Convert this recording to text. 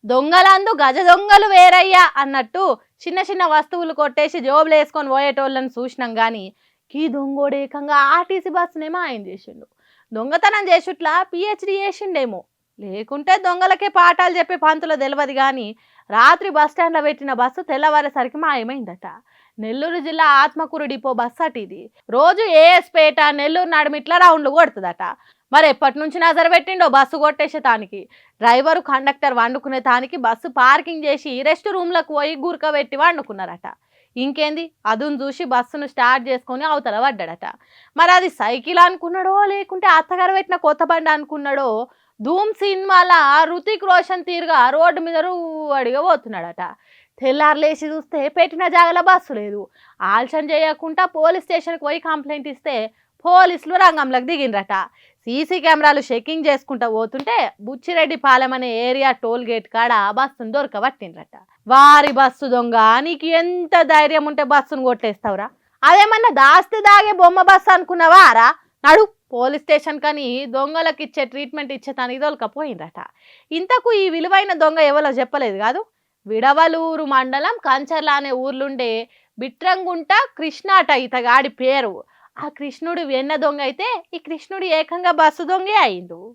దొంగలందు గజ దొంగలు వేరయ్యా అన్నట్టు చిన్న చిన్న వస్తువులు కొట్టేసి జోబులు వేసుకొని పోయేటోళ్ళని చూసినాం కానీ ఈ దొంగోడు ఏకంగా ఆర్టీసీ బస్సునేమో ఆయన చేసిండు. దొంగతనం చేసుట్లా పిహెచ్డి చేసిండేమో, లేకుంటే దొంగలకే పాఠాలు చెప్పే పంతులు తెలియదు కానీ రాత్రి బస్టాండ్లో పెట్టిన బస్సు తెల్లవారేసరికి మాయమైందట. నెల్లూరు జిల్లా ఆత్మకూరు డిపో బస్సు అటు ఇది. రోజు ఏఎస్పేట నెల్లూరు నడుమిట్లా రౌండ్లు కొడుతుందట. మరి ఎప్పటి నుంచి నజర పెట్టిండో బస్సు కొట్టేసే తానికి. డ్రైవరు కండక్టర్ వండుకునే తానికి బస్సు పార్కింగ్ చేసి రెస్ట్ రూమ్లకు పోయి గురకబెట్టి వండుకున్నారట. ఇంకేంది అదును చూసి బస్సును స్టార్ట్ చేసుకొని అవతల పడ్డాడట. మరి అది సైకిల్ అనుకున్నాడో లేకుంటే అత్తగారు పెట్టిన కొత్త బండి అనుకున్నాడో ధూమ్ సినిమాల రుతిక్ రోషన్ తీరుగా రోడ్డు మీద అడిగా పోతున్నాడట. తెల్లారు లేచి చూస్తే పెట్టిన జాగల బస్సు లేదు. ఆలస్యం చేయకుండా పోలీస్ స్టేషన్కి పోయి కంప్లైంట్ ఇస్తే పోలీసులు రంగంలోకి దిగిండ్రట. సీసీ కెమెరాలు చెకింగ్ చేసుకుంటూ పోతుంటే బుచ్చిరెడ్డి పాలెం అనే ఏరియా టోల్ గేట్ కాడ బస్సును దొరకబట్టిండ్రట. వారి బస్సు దొంగ, నీకు ఎంత ధైర్యం ఉంటే బస్సును కొట్టేస్తావురా? అదేమన్నా దాస్తే దాగే బొమ్మ బస్సు అనుకున్నావారా? నడు పోలీస్ స్టేషన్ కని దొంగలకు ఇచ్చే ట్రీట్మెంట్ ఇచ్చేతానికి దొరకపోయిందట. ఇంతకు ఈ విలువైన దొంగ ఎవరో చెప్పలేదు కాదు. విడవలూరు మండలం కంచర్ల అనే ఊర్లుండే బిట్రంగుంట కృష్ణాట ఇతగాడి పేరు. ఆ కృష్ణుడు వెన్న దొంగ అయితే ఈ కృష్ణుడు ఏకంగా బస్సు దొంగే అయిండు.